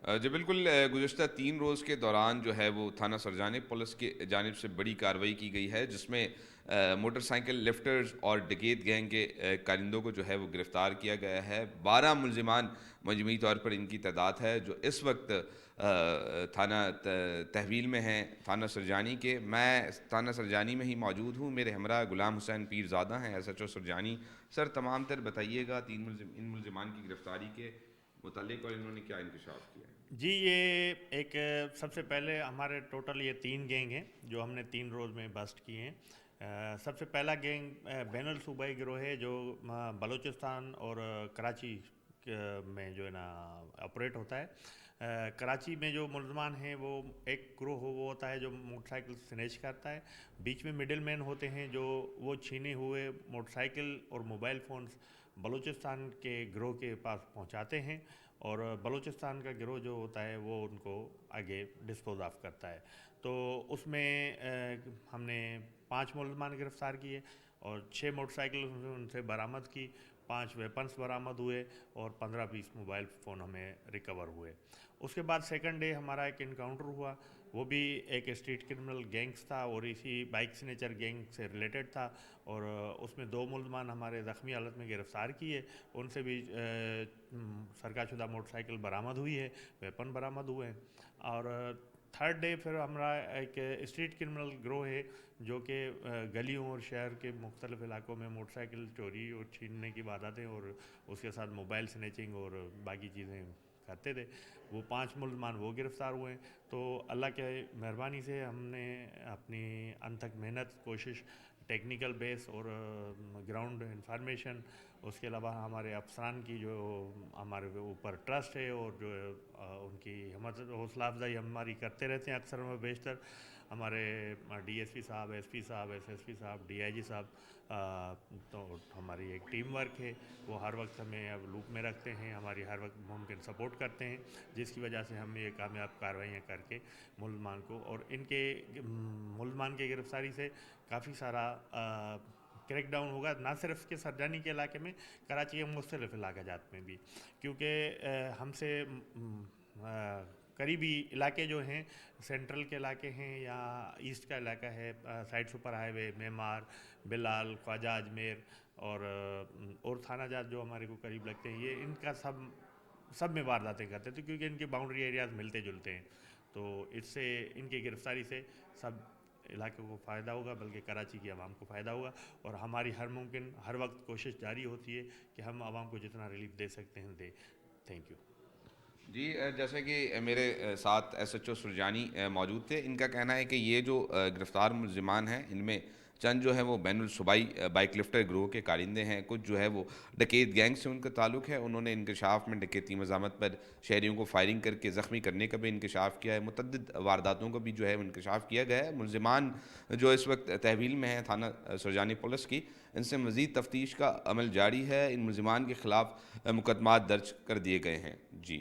جی بالکل، گزشتہ 3 روز کے دوران جو ہے وہ تھانہ سرجانی پولیس کی جانب سے بڑی کارروائی کی گئی ہے، جس میں موٹر سائیکل لفٹرز اور ڈکیت گینگ کے کارندوں کو جو ہے وہ گرفتار کیا گیا ہے۔ 12 ملزمان مجموعی طور پر ان کی تعداد ہے جو اس وقت تھانہ تحویل میں ہیں تھانہ سرجانی کے۔ میں تھانہ سرجانی میں ہی موجود ہوں، میرے ہمراہ غلام حسین پیر زادہ ہیں، ایس ایچ او سرجانی۔ سر، تمام تر بتائیے گا ان ملزمان کی گرفتاری کے متعلق اور انہوں نے کیا انکشاف کیا ہے؟ جی، یہ ایک سب سے پہلے ہمارے ٹوٹل یہ 3 گینگ ہیں جو ہم نے 3 روز میں بسٹ کیے ہیں۔ سب سے پہلا گینگ بین الصوبائی گروہ ہے جو بلوچستان اور کراچی میں جو ہے نا آپریٹ ہوتا ہے۔ کراچی میں جو ملزمان ہیں وہ ایک گروہ وہ ہوتا ہے جو موٹر سائیکل سنیچ کرتا ہے، بیچ میں مڈل مین ہوتے ہیں جو وہ چھینے ہوئے موٹر سائیکل اور موبائل فونز بلوچستان کے گروہ کے پاس پہنچاتے ہیں، اور بلوچستان کا گروہ جو ہوتا ہے وہ ان کو آگے ڈسپوز آف کرتا ہے۔ تو اس میں ہم نے 5 ملزمان گرفتار کیے اور 6 موٹر سائیکل ان سے برآمد کی، 5 ویپنس برآمد ہوئے اور 15 پیس موبائل فون ہمیں ریکور ہوئے۔ اس کے بعد سیکنڈ ڈے ہمارا ایک انکاؤنٹر ہوا، وہ بھی ایک اسٹریٹ کرمنل گینگز تھا اور اسی بائک سنیچر گینگ سے ریلیٹڈ تھا، اور اس میں 2 ملزمان ہمارے زخمی حالت میں گرفتار کیے، ان سے بھی سرقہ شدہ موٹر سائیکل برآمد ہوئی ہے، ویپن برآمد ہوئے ہیں۔ اور تھرڈ ڈے پھر ہمارا ایک اسٹریٹ کرمنل گروہ ہے جو کہ گلیوں اور شہر کے مختلف علاقوں میں موٹر سائیکل چوری اور چھیننے کی وارداتیں اور اس کے ساتھ موبائل سنیچنگ اور باقی چیزیں کرتے تھے، وہ 5 ملزمان وہ گرفتار ہوئے ہیں۔ تو اللہ کے مہربانی سے ہم نے اپنی انتھک محنت، کوشش، ٹیکنیکل بیس اور گراؤنڈ انفارمیشن، اس کے علاوہ ہمارے افسران کی جو ہمارے اوپر ٹرسٹ ہے اور جو ان کی ہمت حوصلہ افزائی ہماری کرتے رہتے ہیں اکثر و بیشتر، ہمارے ڈی ایس پی صاحب، ایس پی صاحب، ایس ایس پی صاحب، ڈی آئی جی صاحب، تو ہماری ایک ٹیم ورک ہے، وہ ہر وقت ہمیں اب لوپ میں رکھتے ہیں، ہماری ہر وقت ممکن سپورٹ کرتے ہیں، جس کی وجہ سے ہم یہ کامیاب کارروائیاں کر کے ملزمان کو، اور ان کے ملزمان کی گرفتاری سے کافی سارا کریک ڈاؤن ہوگا، نہ صرف کہ سرجانی کے علاقے میں، کراچی کے مختلف علاقہ جات میں بھی، کیونکہ ہم سے قریبی علاقے جو ہیں، سینٹرل کے علاقے ہیں یا ایسٹ کا علاقہ ہے، سائٹ سپر ہائی وے، معمار، بلال، خواجہ اجمیر اور تھانہ جات جو ہمارے کو قریب لگتے ہیں، یہ ان کا سب میں وارداتیں کرتے تھے کیونکہ ان کے باؤنڈری ایریاز ملتے جلتے ہیں۔ تو اس سے ان کی گرفتاری سے سب علاقے کو فائدہ ہوگا، بلکہ کراچی کی عوام کو فائدہ ہوگا، اور ہماری ہر ممکن ہر وقت کوشش جاری ہوتی ہے کہ ہم عوام کو جتنا ریلیف دے سکتے ہیں دیں۔ Thank you. جی، جیسا کہ میرے ساتھ ایس ایچ او سرجانی موجود تھے، ان کا کہنا ہے کہ یہ جو گرفتار ملزمان ہیں ان میں چند جو ہیں وہ بین الصوبائی بائک لفٹر گروہ کے کارندے ہیں، کچھ جو ہے وہ ڈکیت گینگ سے ان کا تعلق ہے۔ انہوں نے انکشاف میں ڈکیتی مزاحمت پر شہریوں کو فائرنگ کر کے زخمی کرنے کا بھی انکشاف کیا ہے، متعدد وارداتوں کا بھی جو ہے انکشاف کیا گیا ہے۔ ملزمان جو اس وقت تحویل میں ہیں تھانہ سرجانی پولیس کی، ان سے مزید تفتیش کا عمل جاری ہے، ان ملزمان کے خلاف مقدمات درج کر دیے گئے ہیں۔ جی۔